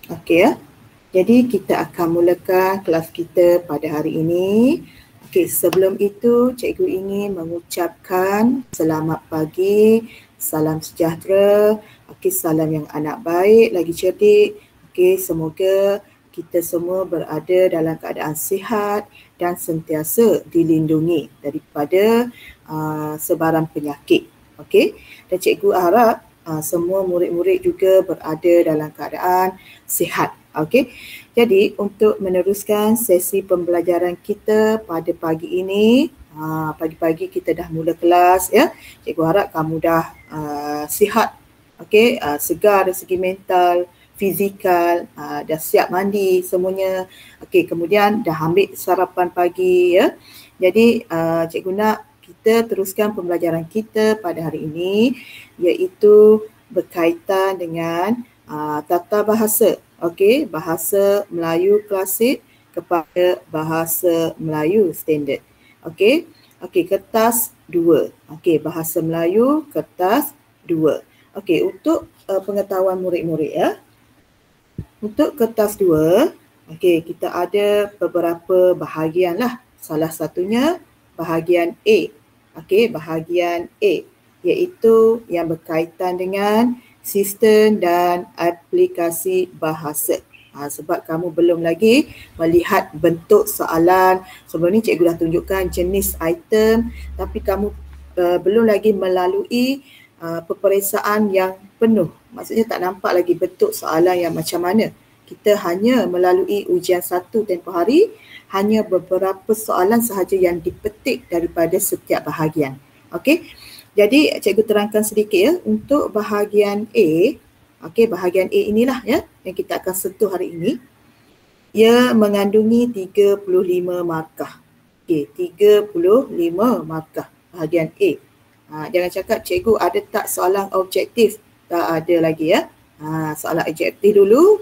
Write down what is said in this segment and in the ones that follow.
Okey ya. Jadi kita akan mulakan kelas kita pada hari ini. Okey, sebelum itu cikgu ingin mengucapkan selamat pagi, salam sejahtera, okey, salam yang anak baik, lagi cerdik. Okey, semoga kita semua berada dalam keadaan sihat dan sentiasa dilindungi daripada sebaran penyakit. Okey, dan cikgu harap semua murid-murid juga berada dalam keadaan sihat. Okey. Jadi untuk meneruskan sesi pembelajaran kita pada pagi ini, pagi-pagi kita dah mula kelas ya. Cikgu harap kamu dah sihat, okey, segar dari segi mental, fizikal, dah siap mandi semuanya. Okey, kemudian dah ambil sarapan pagi ya. Jadi cikgu nak kita teruskan pembelajaran kita pada hari ini, iaitu berkaitan dengan tata bahasa. Okey, bahasa Melayu klasik kepada bahasa Melayu standard. Okey. Okey, kertas 2. Okey, bahasa Melayu kertas 2. Okey, untuk pengetahuan murid-murid ya. Untuk kertas 2, okey, kita ada beberapa bahagian lah. Salah satunya bahagian A. Okey, bahagian A iaitu yang berkaitan dengan sistem dan aplikasi bahasa. Sebab kamu belum lagi melihat bentuk soalan. Sebelum ni cikgu dah tunjukkan jenis item, tapi kamu belum lagi melalui peperiksaan yang penuh. Maksudnya tak nampak lagi bentuk soalan yang macam mana. Kita hanya melalui ujian 1 tempoh hari, hanya beberapa soalan sahaja yang dipetik daripada setiap bahagian. Okey. Jadi cikgu terangkan sedikit ya, untuk bahagian A, okey, bahagian A inilah ya yang kita akan sentuh hari ini. Ia mengandungi 35 markah. Okey, 35 markah bahagian A. Jangan cakap cikgu ada tak soalan objektif? Tak ada lagi ya. Soalan objektif dulu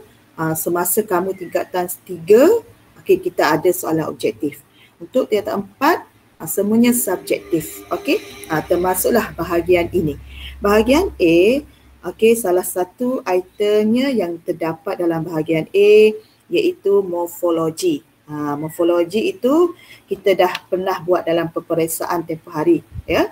semasa kamu tingkatan 3, okey, kita ada soalan objektif. Untuk tingkatan 4 semuanya subjektif. Okey, termasuklah bahagian ini. Bahagian A, okey, salah satu itemnya yang terdapat dalam bahagian A iaitu morfologi. Morfologi itu kita dah pernah buat dalam peperiksaan tempoh hari ya,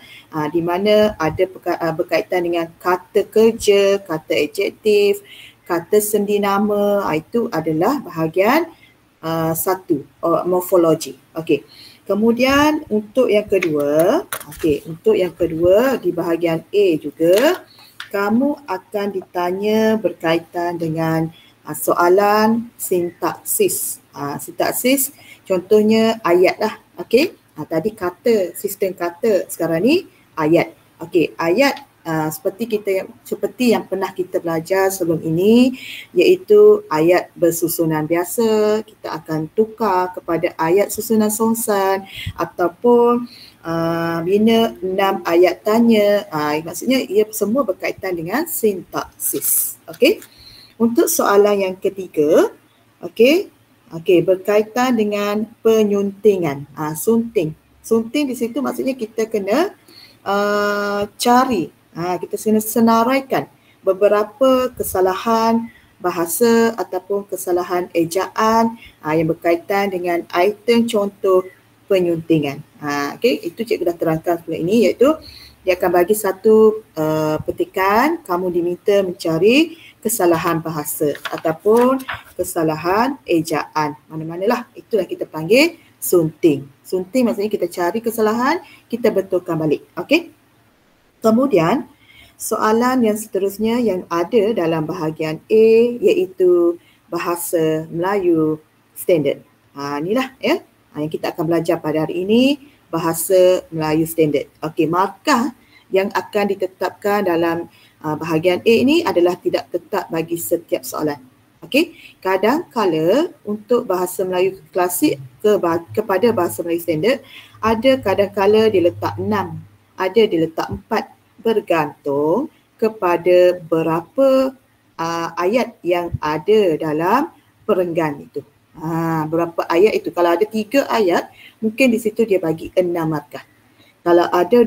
di mana ada berkaitan dengan kata kerja, kata adjektif, kata sendi nama. Itu adalah bahagian 1, morfologi. Okey. Kemudian untuk yang kedua, okey, untuk yang kedua di bahagian A juga, kamu akan ditanya berkaitan dengan soalan sintaksis. Sintaksis contohnya ayat lah. Okey. Tadi kata, sistem kata, sekarang ni ayat. Okey, ayat seperti yang pernah kita belajar sebelum ini, iaitu ayat bersusunan biasa. Kita akan tukar kepada ayat susunan songsan ataupun bina 6 ayat tanya. Maksudnya ia semua berkaitan dengan sintaksis. Okey. Untuk soalan yang ketiga, okey, berkaitan dengan penyuntingan. Sunting. Sunting di situ maksudnya kita kena cari, kita kena senaraikan beberapa kesalahan bahasa ataupun kesalahan ejaan yang berkaitan dengan item contoh penyuntingan. Okey, itu cikgu dah terangkan sebelum ini, iaitu dia akan bagi satu petikan, kamu diminta mencari kesalahan bahasa ataupun kesalahan ejaan. Mana-manalah, itulah kita panggil sunting. Sunting maksudnya kita cari kesalahan, kita betulkan balik. Okey. Kemudian soalan yang seterusnya yang ada dalam bahagian A iaitu bahasa Melayu standard. Inilah ya yang kita akan belajar pada hari ini, bahasa Melayu standard. Okey, markah yang akan ditetapkan dalam bahagian A ini adalah tidak tetap bagi setiap soalan. Okey, kadang-kala untuk bahasa Melayu klasik kepada bahasa Melayu standard, ada kadang-kala diletak 6, ada diletak 4, bergantung kepada berapa ayat yang ada dalam perenggan itu. Berapa ayat itu. Kalau ada 3 ayat, mungkin di situ dia bagi 6 markah. Kalau ada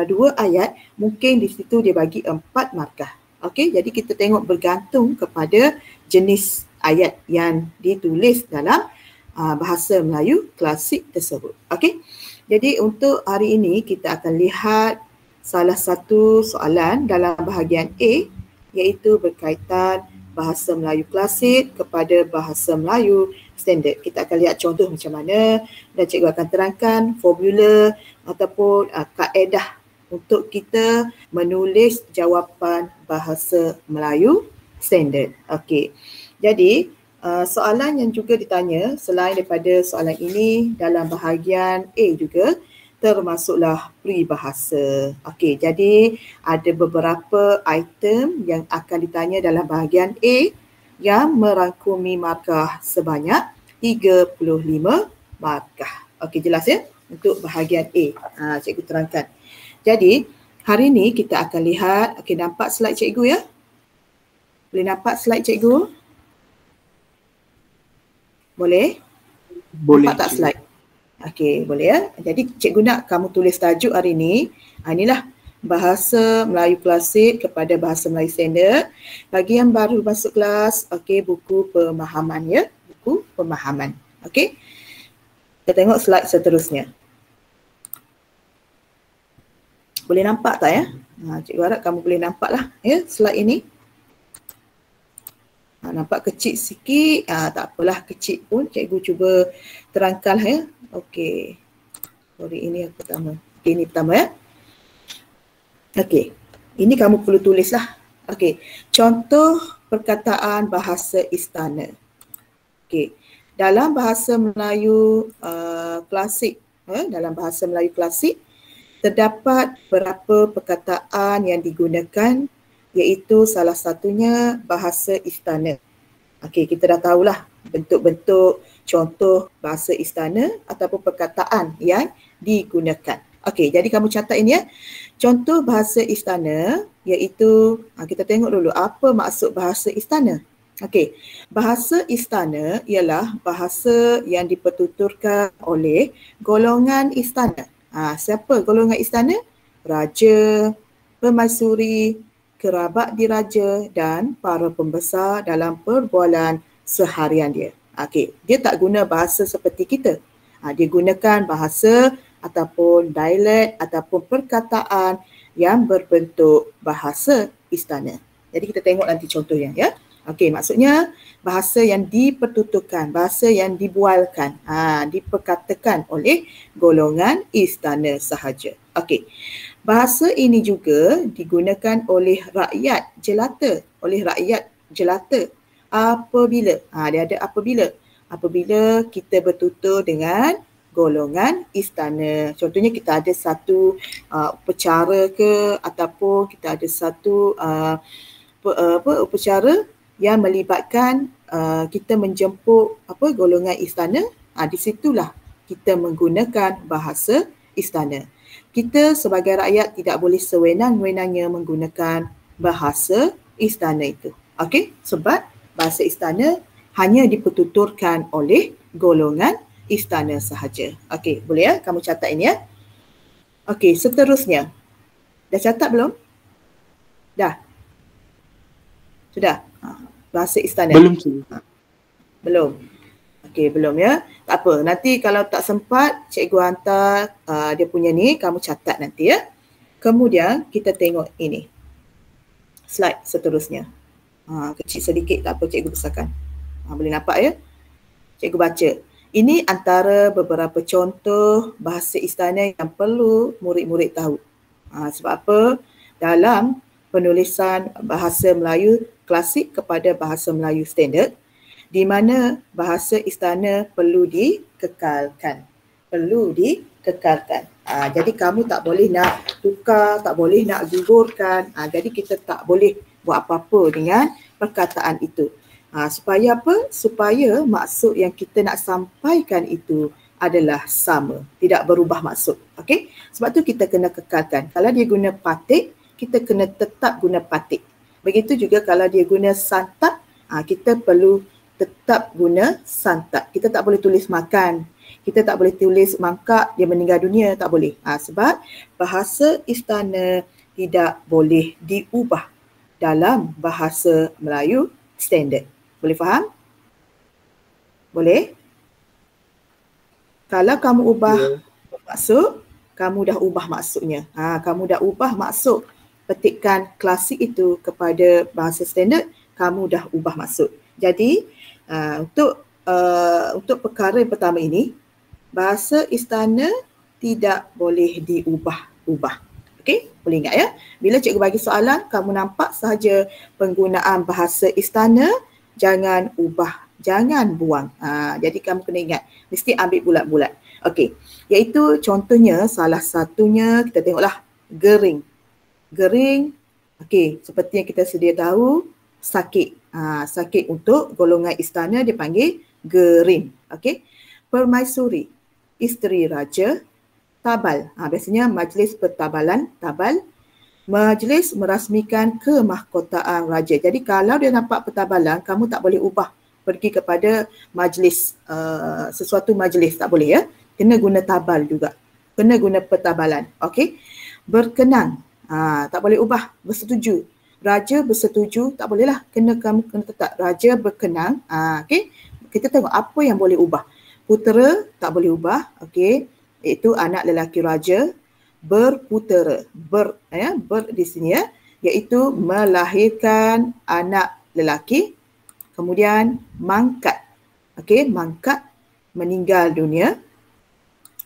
2 ayat, mungkin di situ dia bagi 4 markah. Okey, jadi kita tengok bergantung kepada jenis ayat yang ditulis dalam bahasa Melayu klasik tersebut. Okey. Jadi untuk hari ini kita akan lihat salah satu soalan dalam bahagian A, iaitu berkaitan bahasa Melayu klasik kepada bahasa Melayu standard. Kita akan lihat contoh macam mana dan cikgu akan terangkan formula ataupun kaedah untuk kita menulis jawapan bahasa Melayu standard. Okey. Jadi soalan yang juga ditanya selain daripada soalan ini dalam bahagian A juga termasuklah peribahasa. Okey, jadi ada beberapa item yang akan ditanya dalam bahagian A yang merangkumi markah sebanyak 35 markah. Okey, jelas ya untuk bahagian A. Cikgu terangkan. Jadi hari ini kita akan lihat, okey, nampak slide cikgu ya? Boleh nampak slide cikgu? Boleh? Boleh. Nampak tak slide? Okey, boleh ya. Jadi cikgu nak kamu tulis tajuk hari ini. Inilah bahasa Melayu klasik kepada bahasa Melayu standard. Bagi yang baru masuk kelas, okey, buku pemahaman ya. Buku pemahaman. Okey. Kita tengok slide seterusnya. Boleh nampak tak ya? Cikgu harap kamu boleh nampak lah ya slide ini. Nampak kecil sikit, tak apalah kecil pun, cikgu cuba terangkan ya. Okey. Sorry, ini yang pertama. Okey, ini pertama ya. Okey. Ini kamu perlu tulislah. Okey. Contoh perkataan bahasa istana. Okey. Dalam bahasa Melayu klasik, dalam bahasa Melayu klasik terdapat beberapa perkataan yang digunakan, iaitu salah satunya bahasa istana. Okey, kita dah tahulah bentuk-bentuk contoh bahasa istana ataupun perkataan yang digunakan. Okey, jadi kamu catat ini ya. Contoh bahasa istana iaitu, kita tengok dulu apa maksud bahasa istana. Okey, bahasa istana ialah bahasa yang dipertuturkan oleh golongan istana. Siapa golongan istana? Raja, permaisuri, kerabat diraja dan para pembesar dalam perbualan seharian dia. Okey, dia tak guna bahasa seperti kita. Dia gunakan bahasa ataupun dialek ataupun perkataan yang berbentuk bahasa istana. Jadi kita tengok nanti contohnya ya. Okey, maksudnya bahasa yang dipertuturkan, bahasa yang dibualkan, diperkatakan oleh golongan istana sahaja. Okey. Bahasa ini juga digunakan oleh rakyat jelata, apabila, dia ada apabila kita bertutur dengan golongan istana. Contohnya kita ada satu upacara ke ataupun kita ada satu upacara yang melibatkan kita menjemput golongan istana, di situlah kita menggunakan bahasa istana. Kita sebagai rakyat tidak boleh sewenang-wenangnya menggunakan bahasa istana itu. Okey, sebab bahasa istana hanya dipertuturkan oleh golongan istana sahaja. Okey, boleh ya? Kamu catat ini ya. Okey, seterusnya. Dah catat belum? Dah? Sudah? Bahasa istana. Belum. Belum. Okey, belum ya. Tak apa, nanti kalau tak sempat, cikgu hantar dia punya ni, kamu catat nanti ya. Kemudian kita tengok ini. Slide seterusnya. Kecil sedikit, tak apa cikgu besarkan. Boleh nampak ya? Cikgu baca. Ini antara beberapa contoh bahasa istana yang perlu murid-murid tahu. Sebab apa? Dalam penulisan bahasa Melayu klasik kepada bahasa Melayu standard, di mana bahasa istana perlu dikekalkan. Jadi kamu tak boleh nak tukar, tak boleh nak gugurkan. Jadi kita tak boleh buat apa-apa dengan perkataan itu. Supaya apa? Supaya maksud yang kita nak sampaikan itu adalah sama, tidak berubah maksud. Okey? Sebab tu kita kena kekalkan. Kalau dia guna patik, kita kena tetap guna patik. Begitu juga kalau dia guna santap, kita perlu tetap guna santap. Kita tak boleh tulis makan. Kita tak boleh tulis mangkak, dia meninggal dunia. Tak boleh. Sebab bahasa istana tidak boleh diubah dalam bahasa Melayu standard. Boleh faham? Boleh? Kalau kamu ubah Ya. maksud, kamu dah ubah maksudnya. Kamu dah ubah maksud petikan klasik itu kepada bahasa standard, kamu dah ubah maksud. Jadi untuk perkara yang pertama ini, bahasa istana tidak boleh diubah-ubah. Okey, boleh ingat ya? Bila cikgu bagi soalan, kamu nampak sahaja penggunaan bahasa istana, jangan ubah, jangan buang. Jadi kamu kena ingat, mesti ambil bulat-bulat. Okey, iaitu contohnya salah satunya kita tengoklah gering. Gering, okey, seperti yang kita sedia tahu, sakit. Sakit untuk golongan istana dipanggil gering. Okey, permaisuri, isteri raja, tabal. Biasanya majlis pertabalan, tabal. Majlis merasmikan kemahkotaan raja. Jadi kalau dia nampak pertabalan, kamu tak boleh ubah pergi kepada majlis, sesuatu majlis, tak boleh ya. Kena guna tabal juga. Kena guna pertabalan. Okey. Berkenan. Tak boleh ubah. Bersetuju. Raja bersetuju, tak bolehlah. Kamu kena tetap raja berkenan. Okey. Kita tengok apa yang boleh ubah. Putera tak boleh ubah. Okey. Iaitu anak lelaki raja. Berputera. Ber di sini ya. Iaitu melahirkan anak lelaki. Kemudian mangkat. Okey, mangkat, meninggal dunia.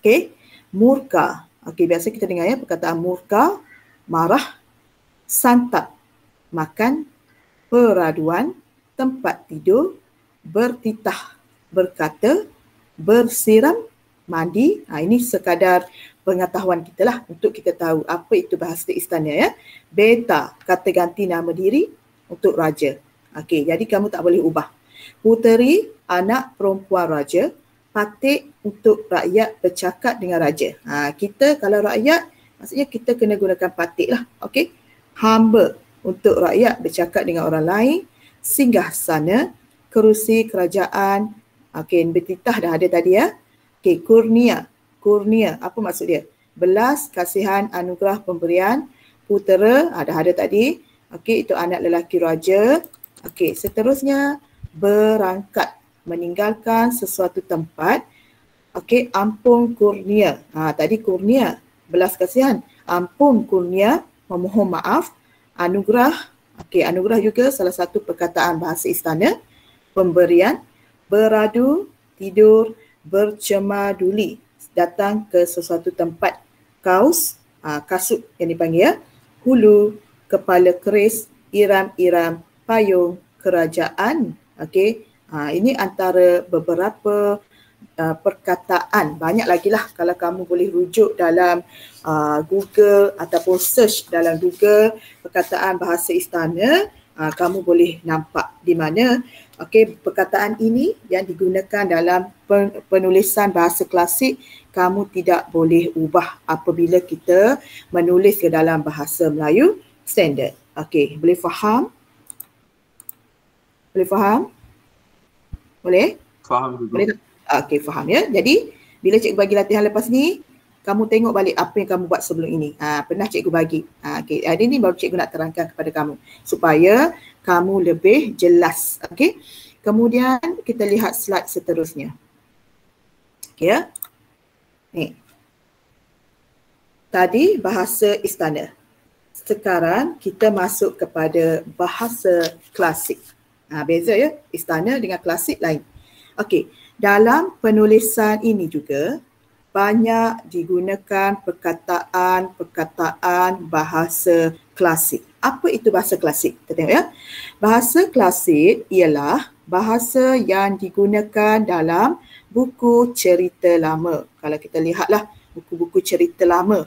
Okey, murka. Okey, biasa kita dengar ya perkataan murka, marah, santap, makan, peraduan, tempat tidur, bertitah, berkata, bersiram, mandi. Ini sekadar pengetahuan kita lah untuk kita tahu apa itu bahasa istana ya. Beta, kata ganti nama diri untuk raja. Okey, jadi kamu tak boleh ubah. Puteri, anak perempuan raja. Patik, untuk rakyat bercakap dengan raja. Kita kalau rakyat, maksudnya kita kena gunakan patik lah. Okey. Hamba, untuk rakyat bercakap dengan orang lain. Singgah sana, kerusi kerajaan. Okey, bertitah dah ada tadi ya. Okey, kurnia. Kurnia, apa maksud dia? Belas, kasihan, anugerah, pemberian. Putera, dah ada tadi. Okey, itu anak lelaki raja. Okey, seterusnya berangkat, meninggalkan sesuatu tempat. Okey, ampun kurnia. Tadi kurnia, belas kasihan. Ampun kurnia, memohon maaf. Anugerah, okey, anugerah juga salah satu perkataan bahasa istana. Pemberian, beradu, tidur, bercemaduli, datang ke sesuatu tempat. Kaus, kasut yang dipanggil ya. Hulu, kepala keris, iram-iram, payung, kerajaan. Okey, ini antara beberapa perkataan. Banyak lagi lah kalau kamu boleh rujuk dalam Google ataupun search dalam Google perkataan bahasa istana, kamu boleh nampak di mana perkataan ini yang digunakan dalam penulisan bahasa klasik, kamu tidak boleh ubah apabila kita menulis ke dalam bahasa Melayu standard. Okey, boleh faham? Boleh faham? Boleh? Faham juga. Boleh tak? Okey, faham ya. Jadi, bila cikgu bagi latihan lepas ni, kamu tengok balik apa yang kamu buat sebelum ini. Pernah cikgu bagi. Okey, hari ni baru cikgu nak terangkan kepada kamu supaya kamu lebih jelas. Okey. Kemudian kita lihat slide seterusnya. Okey ya. Ni. Tadi bahasa istana. Sekarang kita masuk kepada bahasa klasik. Beza ya, istana dengan klasik lain. Okey, dalam penulisan ini juga banyak digunakan perkataan-perkataan bahasa klasik. Apa itu bahasa klasik? Kita tengok ya. Bahasa klasik ialah bahasa yang digunakan dalam buku cerita lama. Kalau kita lihatlah buku-buku cerita lama,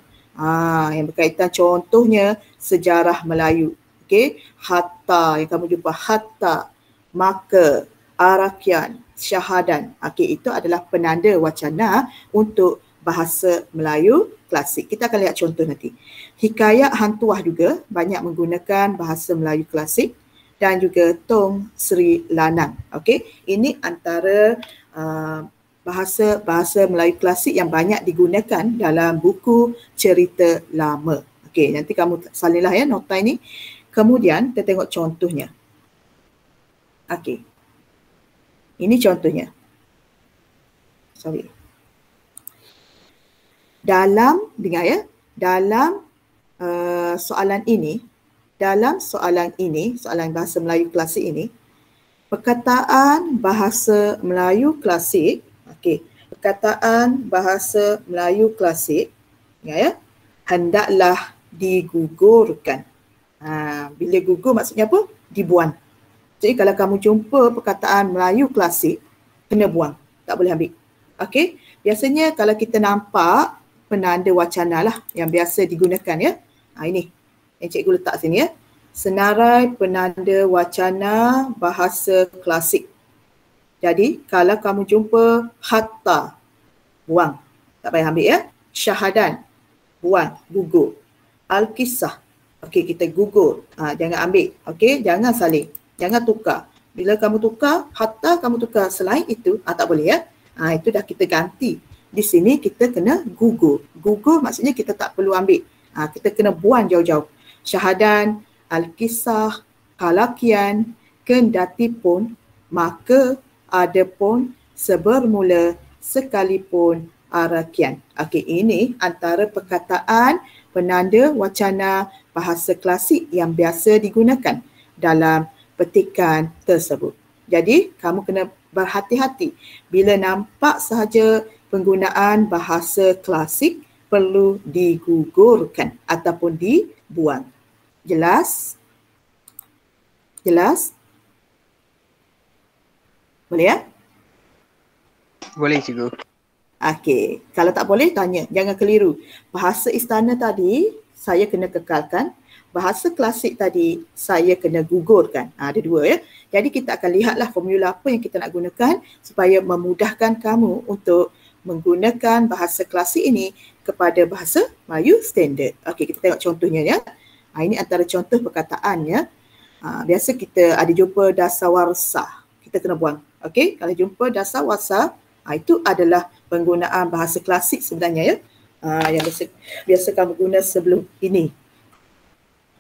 yang berkaitan contohnya sejarah Melayu. Okey, hatta yang kamu jumpa, hatta, maka, arakian, syahadan. Okey, itu adalah penanda wacana untuk bahasa Melayu klasik. Kita akan lihat contoh nanti. Hikayat Hantuah juga banyak menggunakan bahasa Melayu klasik dan juga Tong Sri Lanang. Okey, ini antara bahasa Melayu klasik yang banyak digunakan dalam buku cerita lama. Okey, nanti kamu salinlah ya nota ini. Kemudian kita tengok contohnya. Okey. Ini contohnya. dengar ya, dalam soalan ini, soalan bahasa Melayu klasik ini, perkataan bahasa Melayu klasik, perkataan bahasa Melayu klasik, ya, hendaklah digugurkan. Bila gugur maksudnya apa? Dibuang. Jadi kalau kamu jumpa perkataan Melayu klasik, kena buang, tak boleh ambil. Okey, biasanya kalau kita nampak penanda wacana lah yang biasa digunakan ya. Ini yang cikgu letak sini ya. Senarai penanda wacana bahasa klasik. Jadi kalau kamu jumpa hatta, buang, tak payah ambil ya. Syahadan, buang, gugur. Al-kisah, okey, kita gugur, jangan ambil. Okey, jangan salin, jangan tukar. Bila kamu tukar, hatta kamu tukar selain itu, tak boleh ya. Itu dah kita ganti. Di sini kita kena gugur. Gugur maksudnya kita tak perlu ambil. Kita kena buang jauh-jauh. Syahadan, al-kisah, kalakian, kendati pun, maka ada pun, sebermula, sekalipun, arakian. Okey, ini antara perkataan penanda wacana bahasa klasik yang biasa digunakan dalam petikan tersebut. Jadi, kamu kena berhati-hati bila nampak sahaja penggunaan bahasa klasik perlu digugurkan ataupun dibuang. Jelas? Jelas? Boleh ya? Boleh cikgu. Okey, kalau tak boleh tanya, jangan keliru. Bahasa istana tadi saya kena kekalkan, bahasa klasik tadi saya kena gugurkan. Ada dua ya. Jadi kita akan lihatlah formula apa yang kita nak gunakan supaya memudahkan kamu untuk menggunakan bahasa klasik ini kepada bahasa Melayu standard. Okey, kita tengok contohnya ya. Ini antara contoh perkataan ya. Biasa kita ada jumpa dasawarsa, kita kena buang. Okey, kalau jumpa dasawarsa, itu adalah penggunaan bahasa klasik sebenarnya ya. Yang biasa kamu guna sebelum ini.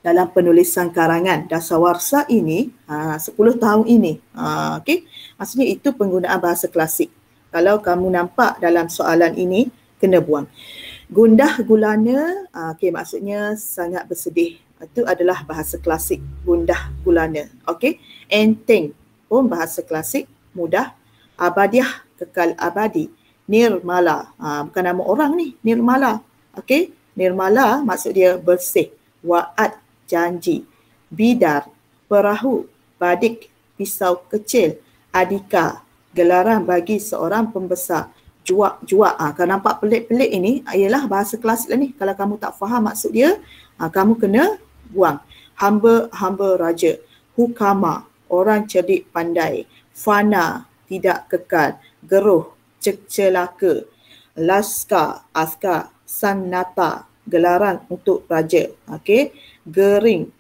Dalam penulisan karangan dasawarsa ini 10 tahun ini. Okey. Maksudnya itu penggunaan bahasa klasik. Kalau kamu nampak dalam soalan ini, kena buang. Gundah gulana, okey, maksudnya sangat bersedih. Itu adalah bahasa klasik, gundah gulana. Okey. Enteng pun bahasa klasik, mudah. Abadiah, kekal abadi. Nirmala, bukan nama orang ni, Nirmala. Okey. Nirmala maksud dia bersih. Wa'ad, janji. Bidar, perahu. Badik, pisau kecil. Adika, gelaran bagi seorang pembesar. Juak. Kalau nampak pelik-pelik ini, ialah bahasa klasik lah ni. Kalau kamu tak faham maksud dia, kamu kena buang. Hamba raja. Hukama, orang cerdik pandai. Fana, tidak kekal. Geruh, celaka. Laskar, askar. Sanata, gelaran untuk raja. Okey. Gering,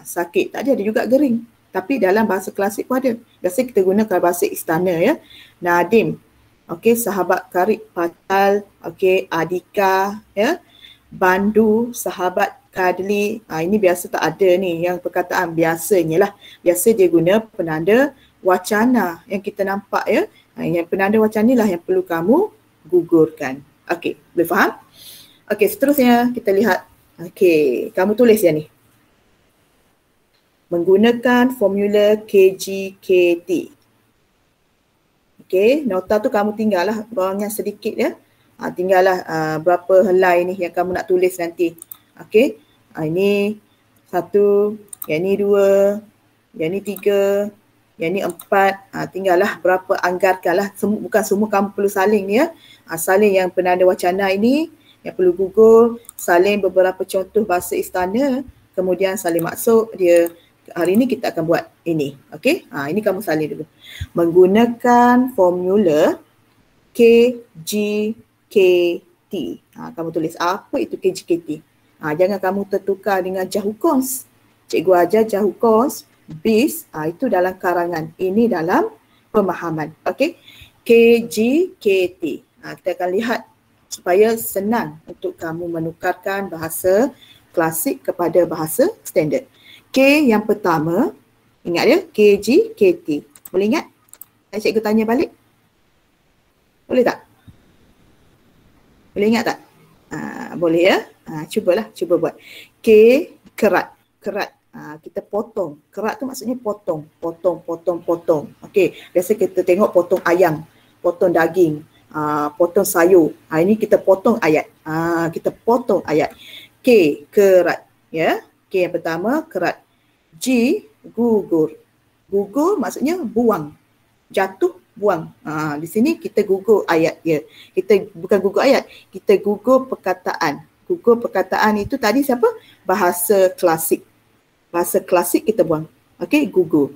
sakit. Tadi ada juga gering. Tapi dalam bahasa klasik pun ada. Biasa kita guna kalau bahasa istana ya. Nadim, okey, sahabat karib patal, okey, adika ya. Bandu, sahabat kadli. Ini biasa tak ada ni yang perkataan biasanya lah. Biasa dia guna penanda wacana yang kita nampak ya. Yang penanda wacana ni lah yang perlu kamu gugurkan. Okey, boleh faham? Okey, seterusnya kita lihat. Okey, kamu tulis yang ni. Menggunakan formula KGKT. Okey, nota tu kamu tinggallah bawahnya sedikit ya. Tinggallah berapa helai ni yang kamu nak tulis nanti. Okey, ini 1, yang ni 2, yang ni 3, yang ni 4. Tinggallah berapa, anggarkanlah. Bukan semua kamu perlu salin ni ya. Salin yang penanda wacana ini yang perlu gugur, salin beberapa contoh bahasa istana, kemudian salin maksud dia. Hari ini kita akan buat ini. Okey, ini kamu salin dulu. Menggunakan formula KGKT. Kamu tulis apa itu KGKT. Jangan kamu tertukar dengan jahukons. Cikgu ajar jahukons, bis, itu dalam karangan. Ini dalam pemahaman. Okey, KGKT. Kita akan lihat supaya senang untuk kamu menukarkan bahasa klasik kepada bahasa standard. K yang pertama, ingat ya, KGKT. Boleh ingat? Cikgu tanya balik. Boleh tak? Boleh ingat tak? Boleh ya? Cuba buat. K, kerat. Kita potong. Kerat tu maksudnya potong. Okey, biasa kita tengok potong ayam, potong daging, potong sayur. Ini kita potong ayat. Kita potong ayat. K, kerat. Ya. K yang pertama, kerat. G, gugur. Gugur maksudnya buang. Jatuh, buang. Di sini kita gugur ayat dia. Kita bukan gugur ayat, kita gugur perkataan. Gugur perkataan itu tadi siapa? Bahasa klasik. Bahasa klasik kita buang. Okey, gugur.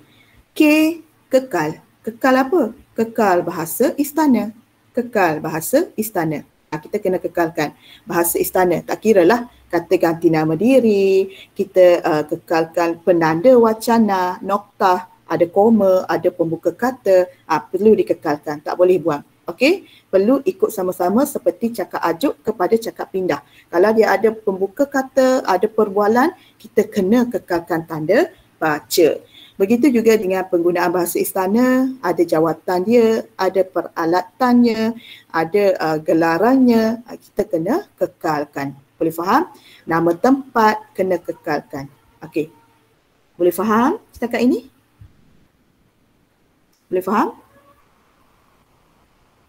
K, kekal. Kekal apa? Kekal bahasa istana. Kekal bahasa istana. Kita kena kekalkan bahasa istana. Tak kiralah kata ganti nama diri, kita kekalkan penanda wacana, noktah, ada koma, ada pembuka kata, perlu dikekalkan, tak boleh buang. Okey, perlu ikut sama-sama seperti cakap ajuk kepada cakap pindah. Kalau dia ada pembuka kata, ada perbualan, kita kena kekalkan tanda baca. Begitu juga dengan penggunaan bahasa istana, ada jawatan dia, ada peralatannya, ada gelarannya, kita kena kekalkan. Boleh faham? Nama tempat kena kekalkan. Okey. Boleh faham setakat ini? Boleh faham?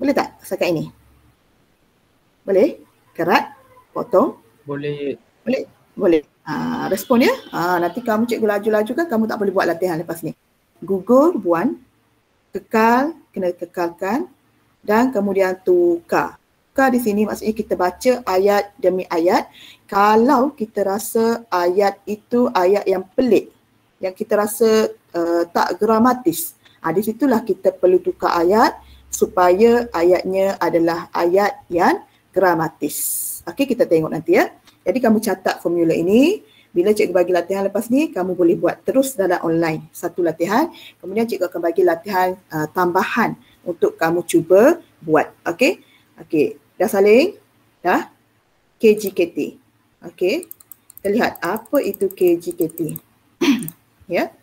Boleh tak setakat ini? Boleh? Kerat? Potong? Boleh. Boleh. Respon ya. Nanti kamu cikgu laju-laju kan kamu tak boleh buat latihan lepas ni. Gugur, buang. Kekal, kena kekalkan. Dan kemudian tukar. Tukar di sini maksudnya kita baca ayat demi ayat. Kalau kita rasa ayat itu ayat yang pelik, yang kita rasa tak gramatis, di situlah kita perlu tukar ayat supaya ayatnya adalah ayat yang gramatis. Okey, kita tengok nanti ya. Jadi kamu catat formula ini. Bila cikgu bagi latihan lepas ni, kamu boleh buat terus dalam online. Satu latihan. Kemudian cikgu akan bagi latihan tambahan untuk kamu cuba buat. Okey? Okey. Dah saling? Dah? KGKT. Okey. Kita lihat apa itu KGKT. Ya.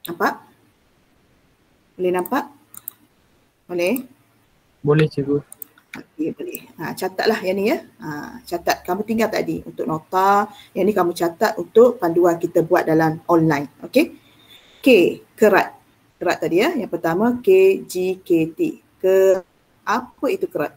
Nampak? Boleh nampak? Boleh? Boleh cikgu. Okey, boleh. Catatlah yang ni ya. Catat. Kamu tinggal tadi untuk nota. Yang ni kamu catat untuk panduan kita buat dalam online. Okey. K, kerat. Kerat tadi ya. Yang pertama KGKT. Apa itu kerat?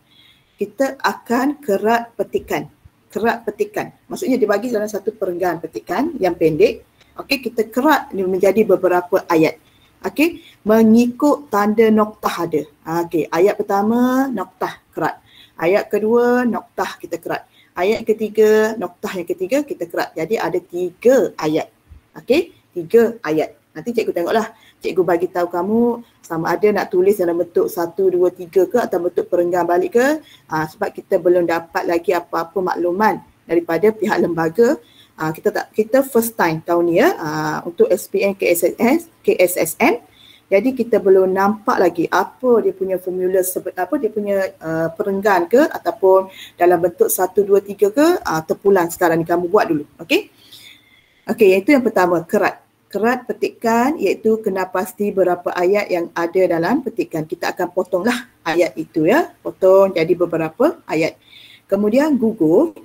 Kita akan kerat petikan. Kerat petikan. Maksudnya dibagi dalam satu perenggan petikan yang pendek. Okey, kita kerat menjadi beberapa ayat. Okey, mengikut tanda noktah ada. Okey, ayat pertama noktah kerat. Ayat kedua noktah kita kerat. Ayat ketiga, noktah yang ketiga kita kerat. Jadi ada 3 ayat. Okey, 3 ayat. Nanti cikgu tengoklah. Cikgu bagi tahu kamu sama ada nak tulis dalam bentuk 1, 2, 3 ke atau bentuk perenggan balik ke. Sebab kita belum dapat lagi apa-apa makluman daripada pihak lembaga. Kita first time tahun ni ya, untuk SPM KSSM. Jadi kita belum nampak lagi apa dia punya formula, apa dia punya perenggan ke ataupun dalam bentuk 1, 2, 3 ke, terpulang sekarang ni kamu buat dulu. Okey. Okey, iaitu yang pertama kerat. Kerat petikan iaitu kena pasti berapa ayat yang ada dalam petikan. Kita akan potonglah ayat itu ya. Potong jadi beberapa ayat. Kemudian gugur,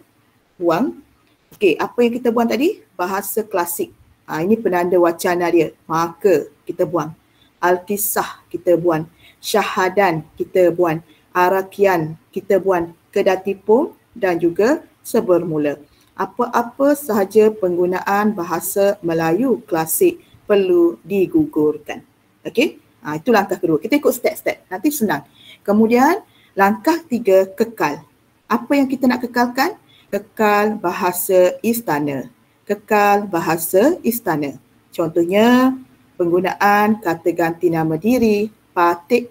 buang. Okey, apa yang kita buang tadi? Bahasa klasik. Ini penanda wacana dia. Maka kita buang. Al-Kisah kita buang. Syahadan kita buang. Arakian kita buang. Kedatipun dan juga sebermula. Apa-apa sahaja penggunaan bahasa Melayu klasik perlu digugurkan. Okey? Itu langkah kedua. Kita ikut step-step. Nanti senang. Kemudian langkah 3, kekal. Apa yang kita nak kekalkan? Kekal bahasa istana. Kekal bahasa istana. Contohnya penggunaan kata ganti nama diri, patik,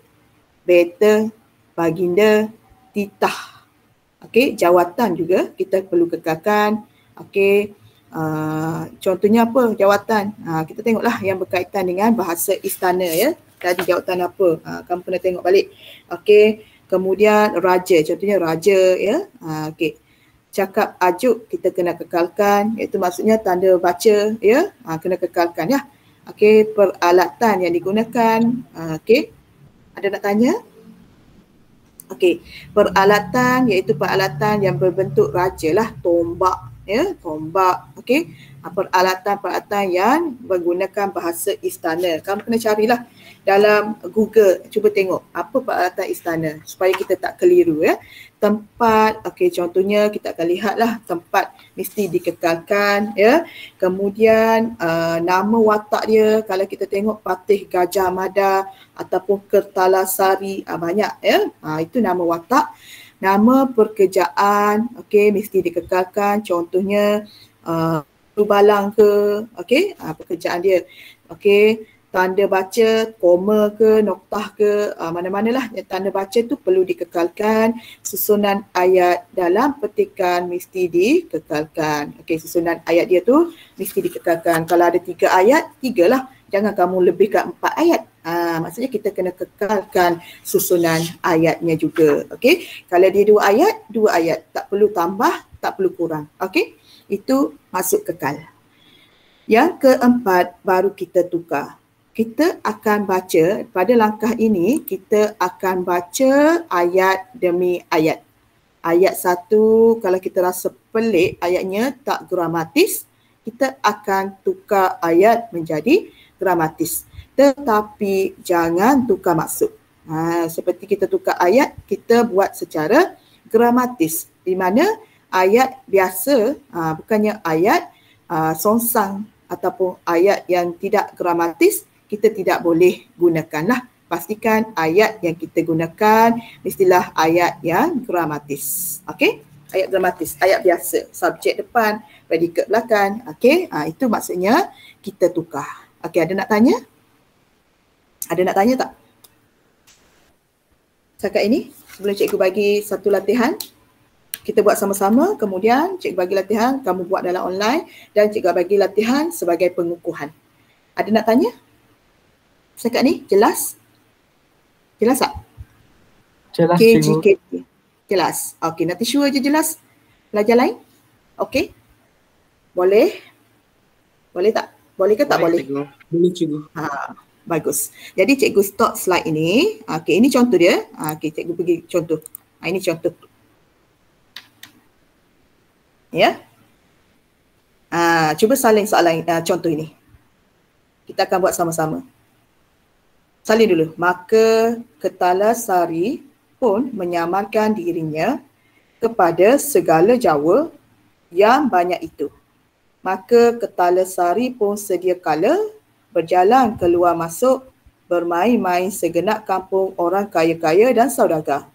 beta, baginda, titah. Okey, jawatan juga kita perlu kekalkan. Okey, contohnya apa jawatan? Kita tengoklah yang berkaitan dengan bahasa istana ya. Tadi jawatan apa? Kamu kena tengok balik. Okey, kemudian raja, contohnya raja ya. Okey. Cakap ajuk kita kena kekalkan, iaitu maksudnya tanda baca ya. Kena kekalkan ya. Okey, peralatan yang digunakan. Okey. Ada nak tanya? Okey, peralatan iaitu peralatan yang berbentuk raja lah, tombak ya, tombak. Okey. Peralatan-peralatan yang menggunakan bahasa istana. Kamu kena carilah dalam Google, cuba tengok apa peralatan istana supaya kita tak keliru ya. Tempat, okey, contohnya kita akan lihatlah tempat mesti dikekalkan ya. Kemudian nama watak dia, kalau kita tengok Patih Gajah Mada ataupun Kertalasari, banyak ya. Itu nama watak. Nama pekerjaan, okey, mesti dikekalkan. Contohnya balang ke, okey, pekerjaan dia. Okey, tanda baca, koma ke, noktah ke, mana-manalah yang tanda baca tu perlu dikekalkan. Susunan ayat dalam petikan mesti dikekalkan. Okey, susunan ayat dia tu mesti dikekalkan. Kalau ada 3 ayat, 3 lah. Jangan kamu lebihkan 4 ayat. Maksudnya kita kena kekalkan susunan ayatnya juga. Okey, kalau dia 2 ayat, 2 ayat. Tak perlu tambah, tak perlu kurang. Okey, itu masuk kekal. Yang keempat, baru kita tukar. Kita akan baca, pada langkah ini, kita akan baca ayat demi ayat. Ayat 1, kalau kita rasa pelik ayatnya tak gramatis, kita akan tukar ayat menjadi gramatis. Tetapi jangan tukar maksud. Seperti kita tukar ayat, kita buat secara gramatis. Di mana ayat biasa, bukannya ayat songsang ataupun ayat yang tidak gramatis, kita tidak boleh gunakanlah. Pastikan ayat yang kita gunakan mestilah ayat yang gramatis. Okey? Ayat gramatis, ayat biasa. Subjek depan, predikat belakang. Okey? Itu maksudnya kita tukar. Okey, ada nak tanya? Ada nak tanya tak? Setakat ini, sebelum cikgu bagi satu latihan, kita buat sama-sama, kemudian cikgu bagi latihan, kamu buat dalam online dan cikgu bagi latihan sebagai pengukuhan. Ada nak tanya? Setakat ni, jelas? Jelas tak? Jelas cikgu. KGKT. Jelas. Okey, nanti sure je jelas. Pelajar lain? Okey? Boleh? Boleh tak? Boleh ke tak boleh? Cikgu. Boleh cikgu. Bagus. Jadi cikgu stop slide ini. Okey, ini contoh dia. Okey, cikgu pergi contoh. Ini contoh. Ya. Cuba salin soalan contoh ini. Kita akan buat sama-sama. Salin dulu. Maka Kertalasari pun menyamarkan dirinya kepada segala Jawa yang banyak itu. Maka Kertalasari pun sedia kala berjalan keluar masuk bermain-main segenap kampung orang kaya-kaya dan saudagar.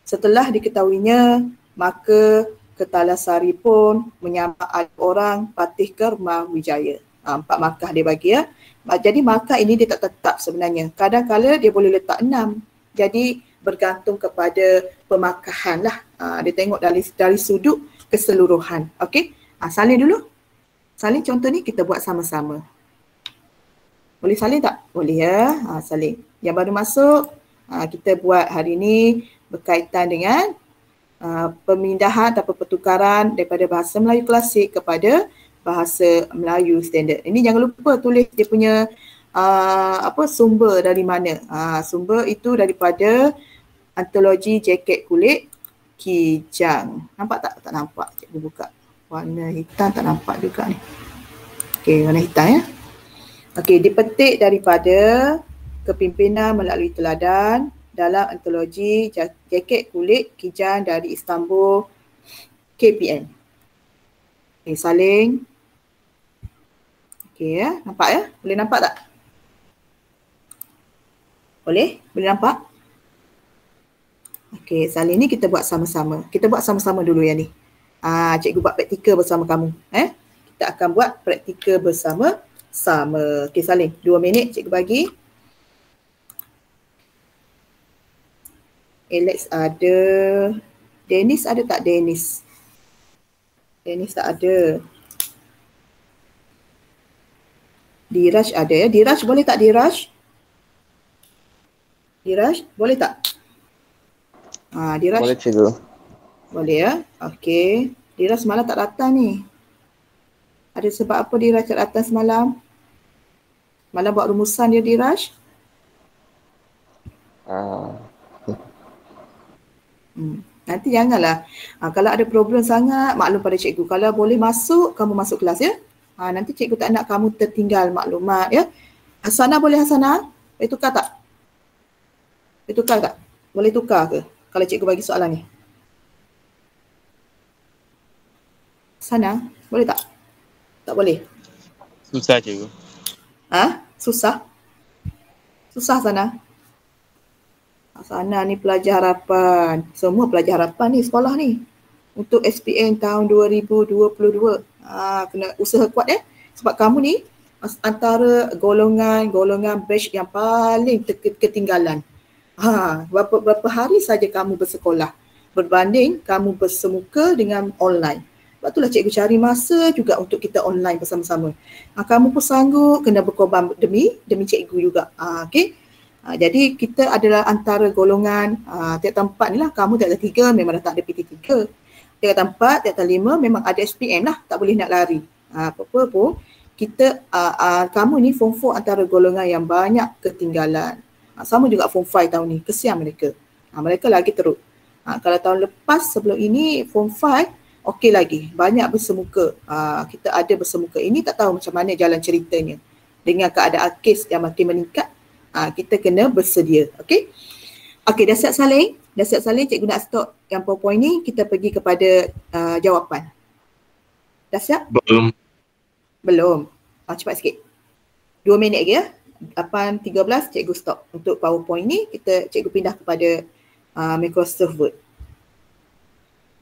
Setelah diketahuinya, maka Kertalasari pun menyamar orang Patih Kerma Wijaya. 4 markah dia bagi ya. Jadi markah ini dia tak tetap sebenarnya. Kadang-kala dia boleh letak 6. Jadi bergantung kepada pemarkahan lah. Dia tengok dari sudut keseluruhan. Okey. Salin dulu. Salin contoh ni kita buat sama-sama. Boleh salin tak? Boleh ya. Salin. Yang baru masuk, kita buat hari ini berkaitan dengan pemindahan atau pertukaran daripada bahasa Melayu klasik kepada bahasa Melayu standard. Ini jangan lupa tulis dia punya sumber dari mana. Sumber itu daripada antologi jaket kulit Kijang. Nampak tak? Tak nampak. Cikgu buka. Warna hitam tak nampak juga ni. Okey, warna hitam ya. Okey, dipetik daripada kepimpinan melalui teladan dalam antologi jaket kulit Kijang dari Istanbul KPN. Okey, saling. Okey ya, nampak ya? Boleh nampak tak? Boleh? Boleh nampak? Okey, salin ni kita buat sama-sama. Kita buat sama-sama dulu yang ni. Cikgu buat praktikal bersama kamu. Kita akan buat praktikal bersama-sama. Okey, salin. 2 minit cikgu bagi. Alex ada. Dennis ada tak Dennis? Dennis tak ada. Diraj ada ya. Diraj boleh tak Diraj? Diraj boleh tak? Diraj. Boleh cikgu. Boleh ya. Okey. Diraj semalam tak datang ni. Ada sebab apa Diraj tak datang semalam? Malam buat rumusan dia Diraj? Nanti janganlah. Kalau ada problem sangat, maklum pada cikgu. Kalau boleh masuk, kamu masuk kelas ya. Nanti cikgu tak nak kamu tertinggal maklumat ya. Hasanah boleh Hasanah? Boleh tukar tak? Boleh tukar tak? Boleh tukar ke? Kalau cikgu bagi soalan ni. Hasanah, boleh tak? Tak boleh? Susah cikgu. Susah? Susah Hasanah? Hasanah ni pelajar harapan. Semua pelajar harapan ni sekolah ni. Untuk SPM tahun 2022. Kena usaha kuat sebab kamu ni antara golongan batch yang paling ketinggalan. Berapa hari saja kamu bersekolah berbanding kamu bersemuka dengan online. Sebab itulah cikgu cari masa juga untuk kita online bersama-sama. Kamu pun sanggup kena berkorban demi cikgu juga. Okey. Jadi kita adalah antara golongan tiap tempat ni lah. Kamu tiap 3 memang dah tak ada PT3. Tiap tempat, tiap 5 memang ada SPM lah. Tak boleh nak lari. Apa-apa pun kita, kamu ni form 4 antara golongan yang banyak ketinggalan. Sama juga form 5 tahun ni. Kesian mereka. Mereka lagi teruk. Kalau tahun lepas sebelum ini form 5 okey lagi. Banyak bersemuka. Kita ada bersemuka. Ini tak tahu macam mana jalan ceritanya. Dengan keadaan kes yang makin meningkat, kita kena bersedia. Okey. Okey, dah siap salin? Dah siap salin, cikgu nak stop yang PowerPoint ni. Kita pergi kepada jawapan. Dah siap? Belum. Cepat sikit. 2 minit lagi ya. 8.13 cikgu stop. Untuk PowerPoint ni, cikgu pindah kepada Microsoft Word.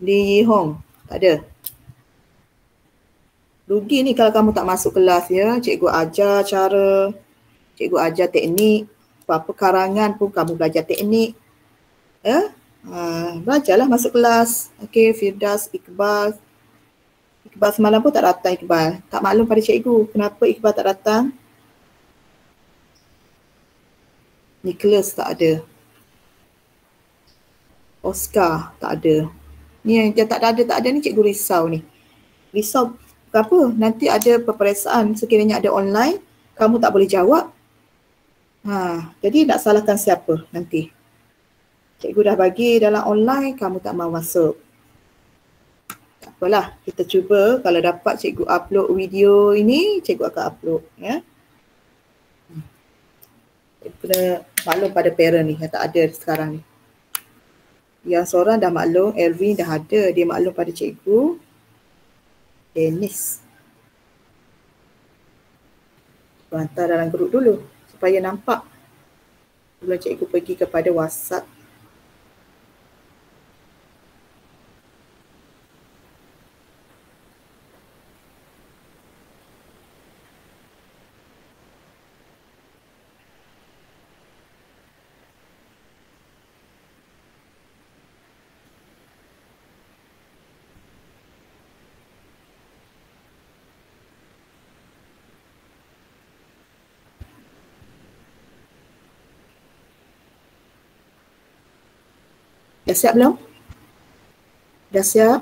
Li Yihong, tak ada. Rugi ni kalau kamu tak masuk kelas ya. Cikgu ajar cara, cikgu ajar teknik. Apa-apa karangan pun kamu belajar teknik. Ya? Belajarlah masuk kelas. Okey, Firdaus, Iqbal. Iqbal semalam pun tak datang Iqbal. Tak maklum pada cikgu kenapa Iqbal tak datang. Nicholas tak ada. Oscar tak ada. Ni yang tak ada ni cikgu risau ni. Risau apa? Nanti ada peperiksaan sekiranya ada online, kamu tak boleh jawab. Jadi nak salahkan siapa nanti? Cikgu dah bagi dalam online, kamu tak mahu masuk. Tak apalah, kita cuba kalau dapat cikgu upload video ini, cikgu akan upload ya. Kena maklum pada parent ni yang tak ada sekarang ni. Yang seorang dah maklum, Elvin dah ada, dia maklum pada cikgu. Dennis. Hantar dalam grup dulu supaya nampak. Sebelum cikgu pergi kepada WhatsApp. Dah siap belum? Dah siap?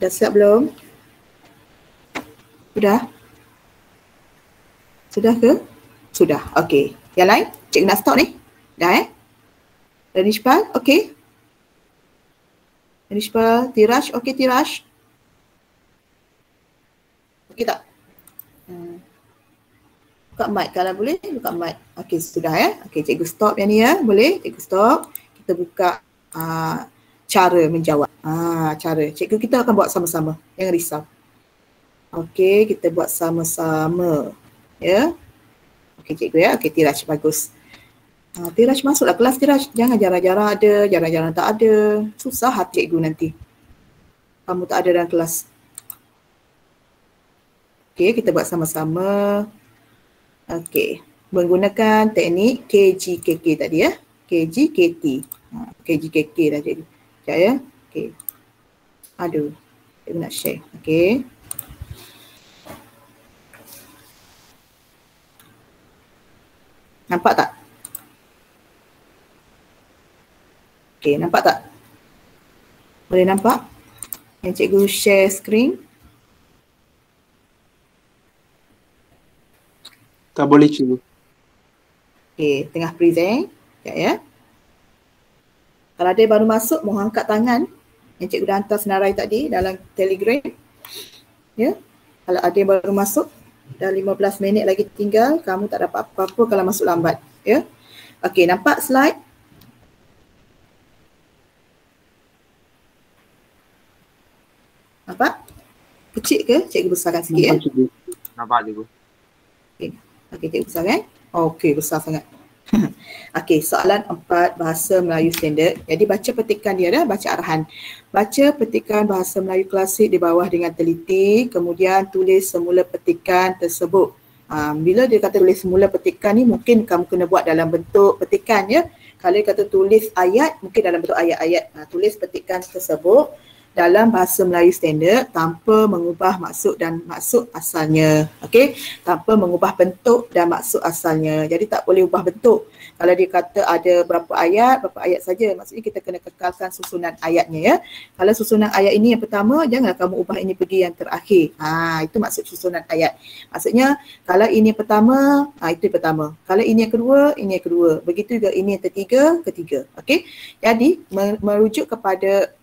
Dah siap belum? Sudah? Sudah ke? Sudah. Okey. Yang lain? Cikgu nak stop ni? Dah Danishpal? Okey. Danishpal, Tirash? Okey Tirash? Okey tak? Buka mic kalau boleh, buka mic. Okey, sudah Okey, cikgu stop yang ni ya. Boleh? Cikgu stop. Kita buka cara menjawab. Cara. Cikgu kita akan buat sama-sama. Jangan risau. Okey, kita buat sama-sama. Ya. Okey, cikgu ya. Okey, Tirash bagus. Tirash masuklah kelas Tirash. Jangan jarang-jarang ada, jarang-jarang tak ada. Susah hati cikgu nanti. Kamu tak ada dalam kelas. Okey, kita buat sama-sama. Okey, menggunakan teknik KGKK tadi ya. KGKT. KGKK dah jadi. Sekejap ya. Okey. Aduh, saya nak share. Okey. Nampak tak? Okey, nampak tak? Boleh nampak? Yang cikgu share screen. Tak boleh cikgu. Okey, tengah present. Sekejap ya. Kalau ada yang baru masuk, mohon angkat tangan. Yang cikgu dah hantar senarai tadi dalam Telegram. Ya. Kalau ada yang baru masuk, dah 15 minit lagi tinggal, kamu tak dapat apa-apa kalau masuk lambat. Ya. Okey, nampak slide? Nampak? Kecil ke? Cikgu besarkan sikit ya. Nampak cikgu. Okey, cikgu besarkan. Okey, besar sangat. Okey, soalan 4 bahasa Melayu standard. Jadi baca petikan dia dah, baca arahan. Baca petikan bahasa Melayu klasik di bawah dengan teliti, kemudian tulis semula petikan tersebut. Bila dia kata tulis semula petikan ni, mungkin kamu kena buat dalam bentuk petikan ya. Kalau dia kata tulis ayat, mungkin dalam bentuk ayat-ayat. Tulis petikan tersebut dalam bahasa Melayu standard tanpa mengubah maksud dan maksud asalnya. Okey, tanpa mengubah bentuk dan maksud asalnya. Jadi tak boleh ubah bentuk. Kalau dia kata ada berapa ayat saja. Maksudnya kita kena kekalkan susunan ayatnya ya. Kalau susunan ayat ini yang pertama, janganlah kamu ubah ini pergi yang terakhir. Itu maksud susunan ayat. Maksudnya kalau ini yang pertama, itu yang pertama. Kalau ini yang kedua, ini yang kedua. Begitu juga ini yang ketiga. Okey. Jadi merujuk kepada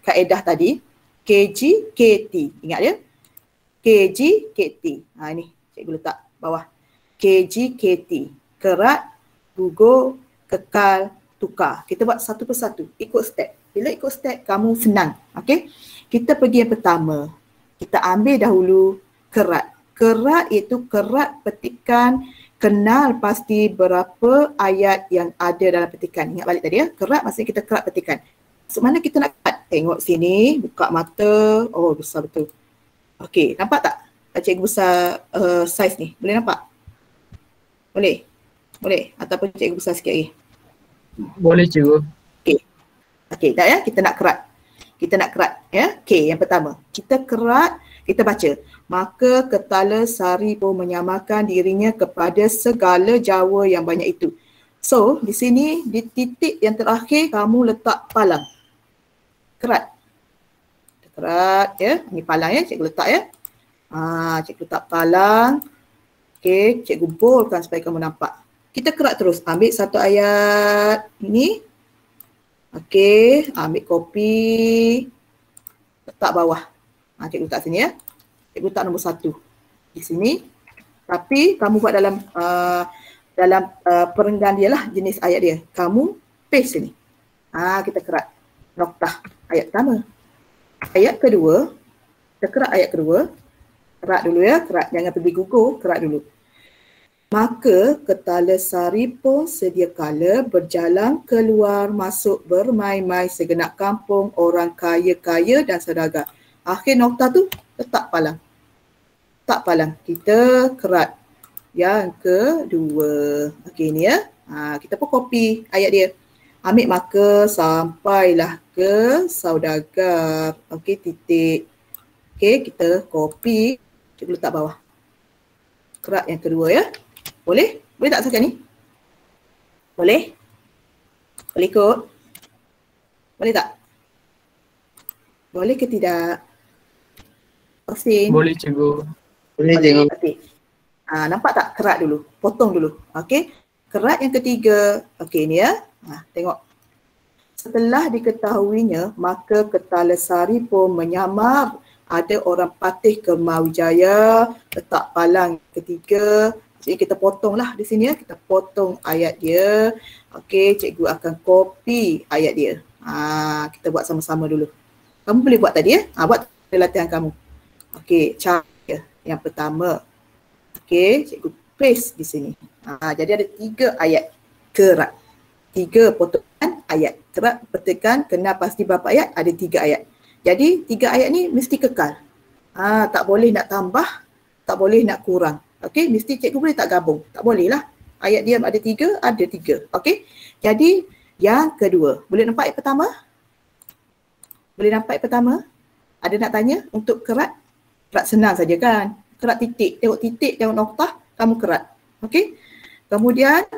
kaedah tadi, KG, KT. Ingat ya? KG, KT. Ini cikgu letak bawah. KG, KT. Kerat, gugur, kekal, tukar. Kita buat satu persatu. Ikut step. Bila ikut step, kamu senang. Okey? Kita pergi yang pertama. Kita ambil dahulu kerat. Kerat itu kerat petikan, kenal pasti berapa ayat yang ada dalam petikan. Ingat balik tadi ya. Kerat maksudnya kita kerat petikan. So, mana kita nak cut? Tengok sini, buka mata. Oh, besar betul. Okey, nampak tak? Cikgu besar saiz ni. Boleh nampak? Boleh? Boleh? Ataupun cikgu besar sikit lagi? Boleh cikgu. Okey, tak ya? Kita nak kerat. Kita nak kerat ya. Okey, yang pertama. Kita kerat, kita baca. Maka ketala sari pun menyamakan dirinya kepada segala Jawa yang banyak itu. So, di sini, di titik yang terakhir, kamu letak palang. Kerat. Kerat ya. Ini palang ya, cikgu letak ya. Cikgu letak palang. Okey, cikgu boldkan supaya kamu nampak. Kita kerat terus. Ambil satu ayat ini. Okey, ambil kopi. Letak bawah. Cikgu letak sini ya. Cikgu letak nombor 1 di sini. Tapi kamu buat dalam perenggan dia lah, jenis ayat dia. Kamu paste sini. Kita kerat. Noktah ayat pertama. Ayat kedua, kita kerat ayat kedua. Kerat dulu ya, kerat. Jangan pergi gugur, kerat dulu. Maka ketala sari pun sedia kala berjalan keluar masuk bermain-main segenap kampung, orang kaya-kaya dan saudagar. Akhir nokta tu letak palang. Letak palang. Kita kerat. Yang kedua. Okey ni ya. Kita pun copy ayat dia. Ambil maka sampailah ke saudagar. Okey, titik. Okey, kita copy. Cikgu letak bawah. Kerat yang kedua ya. Boleh? Boleh tak sekarang ni? Boleh? Boleh ikut? Boleh tak? Boleh ke tidak? Osin? Boleh cikgu. Boleh cikgu. Okay. Nampak tak? Kerat dulu. Potong dulu. Okey. Kerat yang ketiga. Okey ni ya. Tengok. Setelah diketahuinya, maka ketala sari pun menyamar. Ada orang patih ke Mawijaya. Letak palang ketiga. Jadi kita potonglah di sini ya. Kita potong ayat dia. Okey, cikgu akan copy ayat dia. Kita buat sama-sama dulu. Kamu boleh buat tadi ya. Buat latihan kamu. Okey, cara yang pertama. Okey, cikgu paste di sini. Jadi ada 3 ayat kerat. 3 potongan ayat. Kerat, petikan, kenal pasti berapa ayat? Ada 3 ayat. Jadi 3 ayat ni mesti kekal. Tak boleh nak tambah, tak boleh nak kurang. Okey, mesti cikgu boleh tak gabung? Tak boleh lah. Ayat dia ada 3, ada 3. Okey. Jadi yang kedua, boleh nampak ayat pertama? Boleh nampak ayat pertama? Ada nak tanya untuk kerat? Kerat senang saja kan? Kerat titik. Tengok titik, tengok noktah, kamu kerat. Okey. Kemudian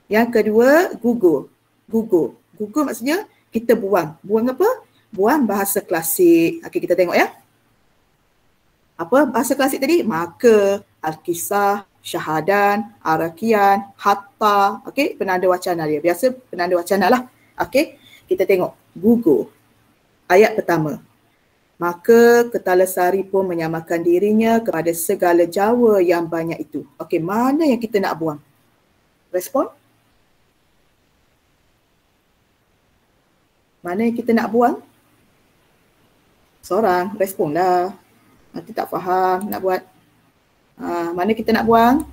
yang kedua, gugur. Gugur. Gugur maksudnya kita buang. Buang apa? Buang bahasa klasik. Okey, kita tengok ya. Apa bahasa klasik tadi? Maka, Al-Kisah, Syahadan, Arakian, Hatta. Okey, penanda wacana dia. Biasa penanda wacana lah. Okey. kita tengok gugur. Ayat pertama. Maka Ketalasari pun menyamakan dirinya kepada segala Jawa yang banyak itu. Okey, mana yang kita nak buang? Respon? Mana yang kita nak buang? Seorang, responlah. Nanti tak faham nak buat. Mana kita nak buang?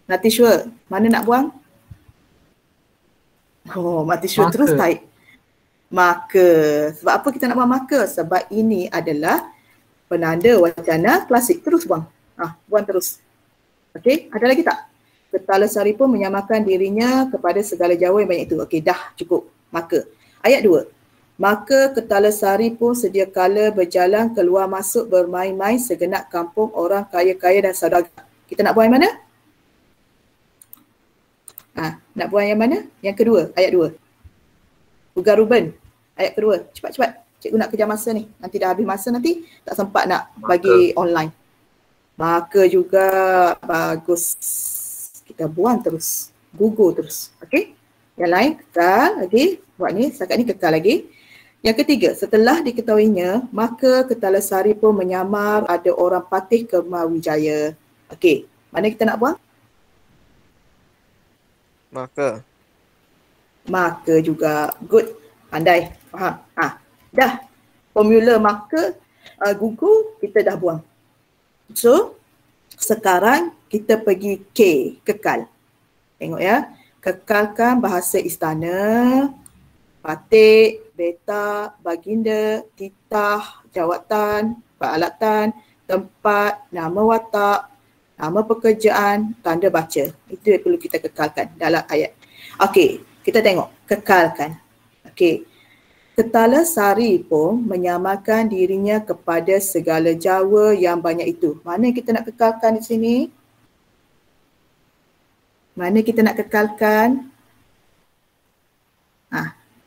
Nanti sure. Mana nak buang? Oh, mati sure terus type. Maka. Sebab apa kita nak buang maka? Sebab ini adalah penanda wacana klasik. Terus buang. Buang terus. Okey, ada lagi tak? Ketalasari pun menyamakan dirinya kepada segala Jawa yang banyak itu. Okey, dah cukup. Maka. Ayat 2. Maka Ketalasari pun sedia kala berjalan keluar masuk bermain-main segenap kampung orang kaya-kaya dan saudagar. Kita nak buang yang mana? Nak buang yang mana? Yang kedua, ayat 2. Ugar Ruben, ayat kedua. Cepat-cepat. Cikgu nak kejar masa ni. Nanti dah habis masa nanti tak sempat nak bagi online. Maka juga bagus. Kita buang terus. Gugur terus. Okey? Yang lain kekal lagi. Buat ni, setakat ni kekal lagi. Yang ketiga, setelah diketahuinya, maka Ketalasari pun menyamar ada orang patih Kemawijaya. Okey, mana kita nak buang? Maka juga. Good. Pandai. Faham? Dah. Formula maka gugur kita dah buang. So, sekarang kita pergi K, kekal. Tengok ya. Kekalkan bahasa istana, patik, beta, baginda, titah, jawatan, peralatan, tempat, nama watak, nama pekerjaan, tanda baca. Itu yang perlu kita kekalkan dalam ayat. Okey, kita tengok. Kekalkan. Okey. Ketalasari pun menyamakan dirinya kepada segala Jawa yang banyak itu. Mana kita nak kekalkan di sini? Mana kita nak kekalkan?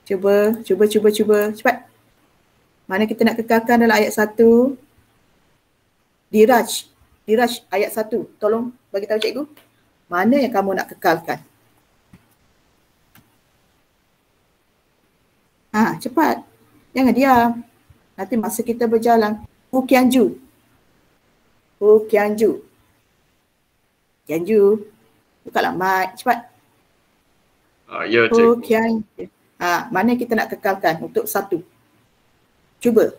Cuba. Cepat. Mana kita nak kekalkan dalam ayat 1? Diraj, ayat 1. Tolong bagi tahu cikgu. Mana yang kamu nak kekalkan? Cepat. Jangan diam. Nanti masa kita berjalan. Kianju. Bukalah mic. Cepat. Ya, cikgu. Kianju. Mana kita nak kekalkan untuk 1? Cuba.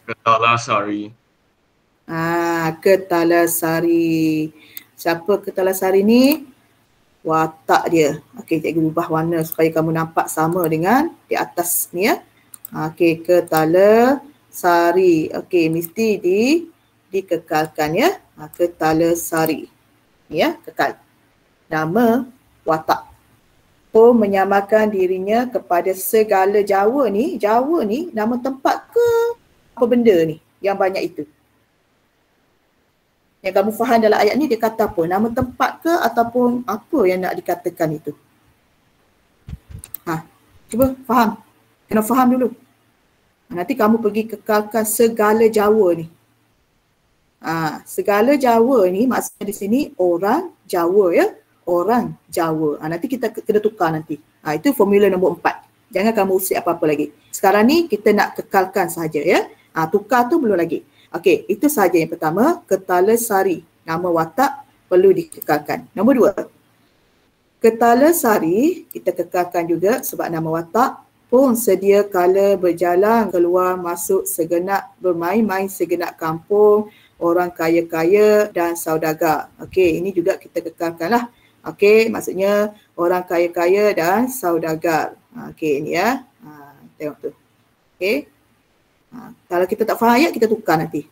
Ketalasari. Ketalasari. Siapa Ketalasari ni? Watak dia. Okey, cikgu ubah warna supaya kamu nampak sama dengan di atas ni ya. Okey, Ketalasari. Okey, mesti dikekalkan ya. Ketalasari. Ni ya, kekal. Nama, watak. Pun menyamakan dirinya kepada segala Jawa ni nama tempat ke apa benda ni yang banyak itu? Yang kamu faham dalam ayat ni dia kata apa? Nama tempat ke ataupun apa yang nak dikatakan itu? Cuba faham. Kena faham dulu. Nanti kamu pergi kekalkan segala Jawa ni. Segala Jawa ni maksudnya di sini orang Jawa ya. Orang Jawa. Nanti kita kena tukar nanti. Itu formula nombor 4. Jangan kamu usik apa-apa lagi. Sekarang ni kita nak kekalkan sahaja ya. Tukar tu belum lagi. Okey, itu sahaja yang pertama. Ketalasari. Nama watak perlu dikekalkan. Nombor 2. Ketalasari kita kekalkan juga sebab nama watak pun sedia kala berjalan keluar masuk segenap bermain-main segenap kampung orang kaya-kaya dan saudagar. Okey, ini juga kita kekalkanlah. Okey, maksudnya orang kaya-kaya dan saudagar. Okey, ini ya. Tengok tu. Okey. Kalau kita tak faham ayat, kita tukar nanti.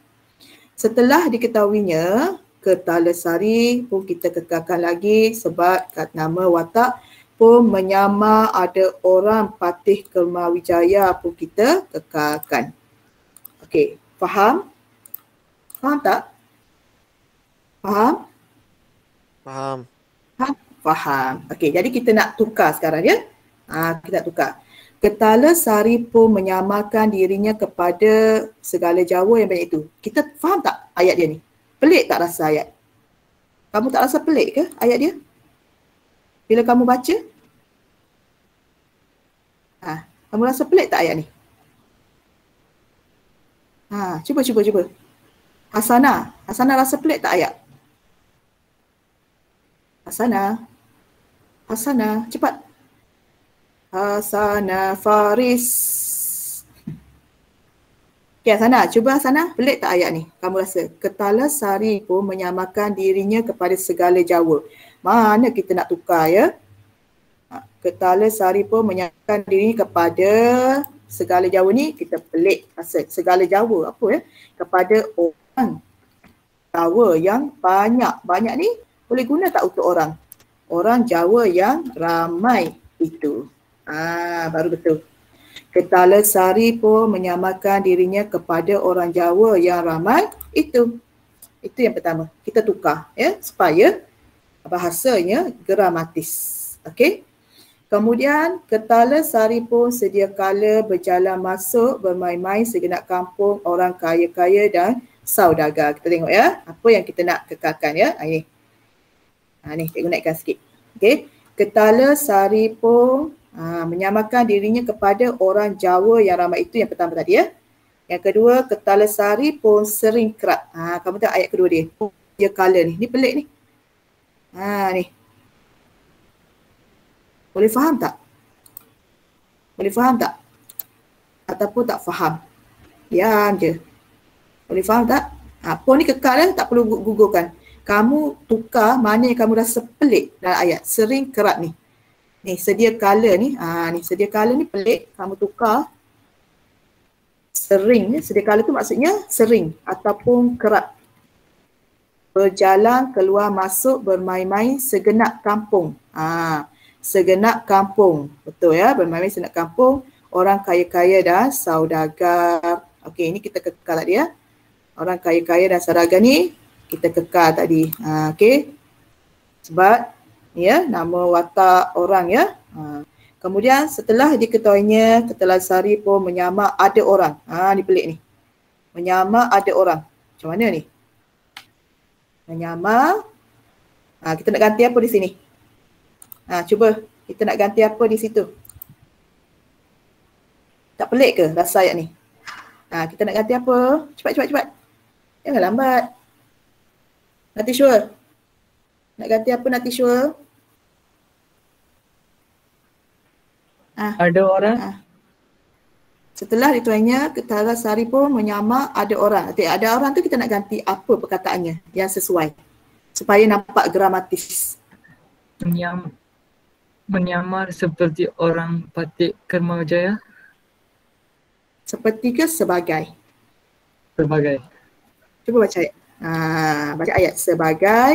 Setelah diketahuinya, Ketalasari pun kita kekalkan lagi sebab nama watak pun menyamar ada orang patih Kemawijaya pun kita kekalkan. Okey, faham? Faham tak? Faham? Faham. Okey, jadi kita nak tukar sekarang ya. Kita tukar. Ketalasari pun menyamakan dirinya kepada segala Jawa yang banyak itu. Kita faham tak ayat dia ni? Pelik tak rasa ayat? Kamu tak rasa pelik ke ayat dia? Bila kamu baca? Kamu rasa pelik tak ayat ni? Cuba. Hasana rasa pelik tak ayat? Hasana, cepat. Hasana Faris. Okay, Hasana, cuba Hasana, pelik tak ayat ni? Kamu rasa? Ketala Sari pun menyamakan dirinya kepada segala Jawa. Mana kita nak tukar ya? Ketala Sari pun menyamakan dirinya kepada segala Jawa ni, kita pelik rasa. Segala Jawa apa ya? Kepada orang Jawa yang banyak. Banyak ni boleh guna tak untuk orang? Orang Jawa yang ramai itu. Baru betul. Ketala Sari pun menyamakan dirinya kepada orang Jawa yang ramai itu. Itu yang pertama. Kita tukar ya supaya bahasanya gramatis. Okey. Kemudian Ketala Sari pun sedia kala berjalan masuk bermain-main segenap kampung orang kaya-kaya dan saudagar. Kita tengok ya apa yang kita nak kekalkan ya. Ini. Ni cikgu naikkan sikit. Okey. Ketala Sari pun menyamakan dirinya kepada orang Jawa yang ramai itu yang pertama tadi ya. Yang kedua, Ketala Sari pun sering kerap. Kamu tengok ayat kedua dia. Dia kala ni. Ni pelik ni. Ni. Boleh faham tak? Ataupun tak faham? Diam je. Boleh faham tak? Pun ni kekal ya, tak perlu gugurkan. Kamu tukar mana yang kamu rasa pelik dalam ayat. Sering kerap ni. Ni sedia kala ni. Ni sedia kala ni pelik. Kamu tukar sering ni. Sedia kala tu maksudnya sering ataupun kerap. Berjalan keluar masuk bermain-main segenap kampung. Segenap kampung. Betul ya, bermain-main segenap kampung. Orang kaya-kaya dan saudagar. Okey, ini kita kekal tadi ya. Orang kaya-kaya dan saudagar ni kita kekal tadi. Okey. Sebab ya, nama watak orang ya. Kemudian setelah diketahuinya, Ketala Sari pun menyamak ada orang. Ni pelik ni. Menyamak ada orang. Macam mana ni? Menyamak. Kita nak ganti apa di sini? Cuba kita nak ganti apa di situ? Tak pelik ke rasa ayat ni? Kita nak ganti apa? Cepat. Jangan lambat. Nanti sure. Nak ganti apa nanti sure? Ada orang. Setelah dituainya, Ketala Sari pun menyamak ada orang. Ada orang tu kita nak ganti apa perkataannya yang sesuai. Supaya nampak gramatis. Menyamar seperti orang Patik Kermajaya. Seperti ke sebagai? Sebagai. Cuba baca ayat. Baca ayat. Sebagai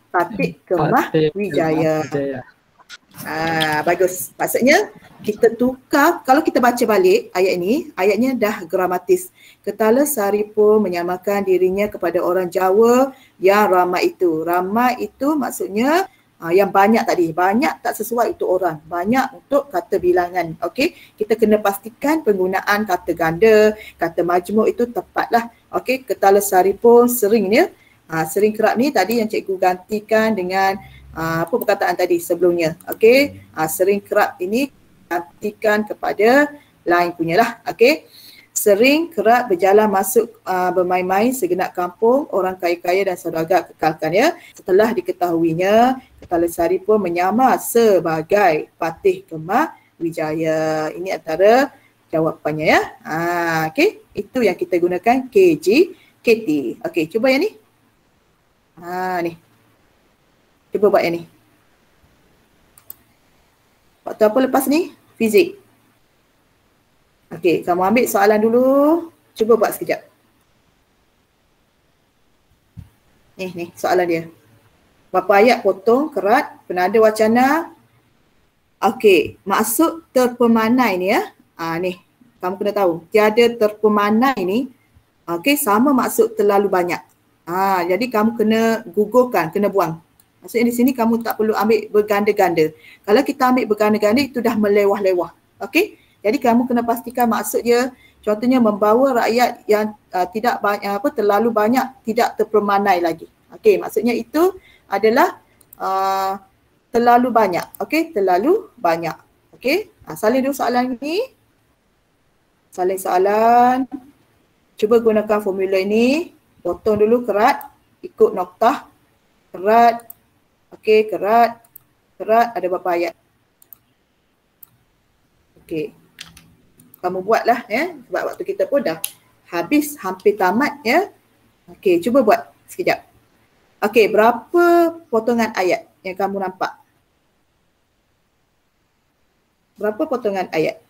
Patik Kemah Wijaya. Bagus. Maksudnya kita tukar, kalau kita baca balik ayat ini, ayatnya dah gramatis. Ketala Sari pun menyamakan dirinya kepada orang Jawa yang ramai itu. Ramai itu maksudnya yang banyak tadi. Banyak tak sesuai untuk orang. Banyak untuk kata bilangan. Okey, kita kena pastikan penggunaan kata ganda, kata majmuk itu tepatlah. Okey, Ketala Sari pun sering ya. Sering kerap ni tadi yang cikgu gantikan dengan apa perkataan tadi sebelumnya. Okey, sering kerap ini gantikan kepada lain punyalah. Okey, sering kerap berjalan masuk bermain-main segenap kampung orang kaya-kaya dan saudagar kekalkan ya. Setelah diketahuinya, Ketala Sari pun menyamar sebagai Patih Kemah Wijaya. Ini antara jawapannya ya. Okey, itu yang kita gunakan KT. Okey, cuba yang ni. Ni. Cuba buat yang ni. Waktu apa lepas ni? Fizik. Okey, kamu ambil soalan dulu. Cuba buat sekejap. Ni soalan dia. Berapa ayat potong, kerat, penada wacana. Okey, maksud terpemanai ni ya. Ni, kamu kena tahu. Tiada terpemanai ni, okey, sama maksud terlalu banyak. Jadi kamu kena gugurkan, kena buang. Maksudnya di sini kamu tak perlu ambil berganda-ganda. Kalau kita ambil berganda-ganda itu dah melewah-lewah. Okey? Jadi kamu kena pastikan maksud dia, contohnya membawa rakyat yang tidak banyak terlalu banyak, tidak terpemanai lagi. Okey, maksudnya itu adalah terlalu banyak. Okey, terlalu banyak. Okey? Salin dulu soalan ini. Salin soalan. Cuba gunakan formula ini. Potong dulu kerat, ikut noktah. Kerat. Okey, kerat. Kerat ada berapa ayat? Okey. Kamu buatlah ya. Sebab waktu kita pun dah habis, hampir tamat ya. Okey, cuba buat sekejap. Okey, berapa potongan ayat yang kamu nampak? Berapa potongan ayat?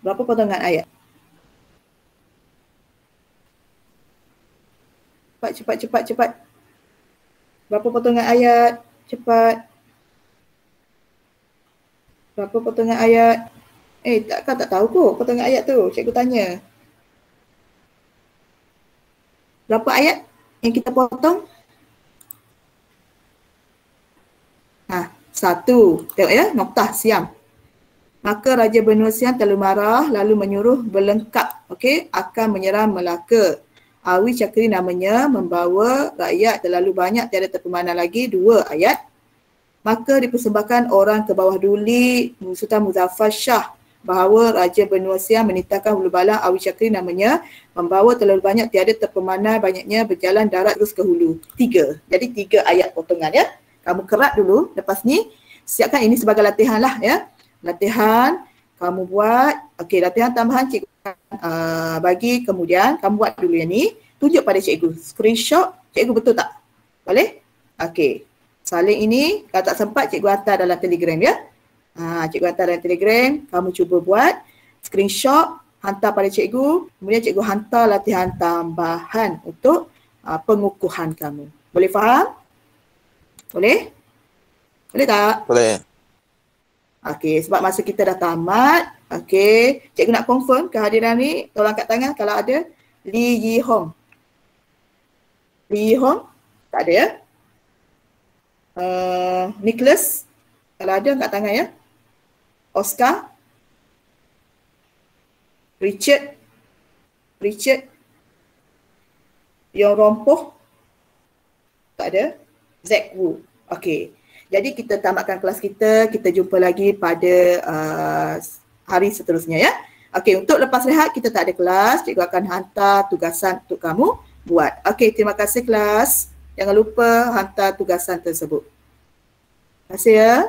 Berapa potongan ayat? Cepat. Berapa potongan ayat? Cepat. Berapa potongan ayat? Kau tak tahu kot potongan ayat tu. Cikgu tanya. Berapa ayat yang kita potong? 1. Tengok ya, noktah siam. Maka Raja Benua Siam terlalu marah lalu menyuruh berlengkap, akan menyerang Melaka. Awi Cakri namanya, membawa rakyat terlalu banyak tiada terpemana lagi, 2 ayat. Maka dipersembahkan orang ke bawah duli Sultan Muzaffar Shah bahawa Raja Benua Siam menitahkan hulu balang Awi Cakri namanya, membawa terlalu banyak tiada terpemana, banyaknya berjalan darat terus ke hulu. 3. Jadi 3 ayat potongan ya. Kamu kerat dulu, lepas ni siapkan ini sebagai latihan lah ya. Latihan kamu buat, latihan tambahan cikgu bagi, kemudian kamu buat dulu yang ni, tunjuk pada cikgu, screenshot, cikgu betul tak? Boleh? Salin ini, kalau tak sempat cikgu hantar dalam Telegram ya. Cikgu hantar dalam Telegram, kamu cuba buat, screenshot, hantar pada cikgu, kemudian cikgu hantar latihan tambahan untuk pengukuhan kamu. Boleh faham? Boleh? Boleh tak? Boleh. Sebab masa kita dah tamat. Cikgu nak confirm kehadiran ni. Tolong angkat tangan kalau ada. Lee Yi Hong. Lee Yi Hong? Tak ada ya? Nicholas? Kalau ada angkat tangan ya. Oscar? Richard? Yong Rompoh? Tak ada? Zack Wu. Jadi kita tamatkan kelas kita. Kita jumpa lagi pada hari seterusnya ya. Untuk lepas rehat kita tak ada kelas. Cikgu akan hantar tugasan untuk kamu buat. Terima kasih kelas. Jangan lupa hantar tugasan tersebut. Terima kasih ya.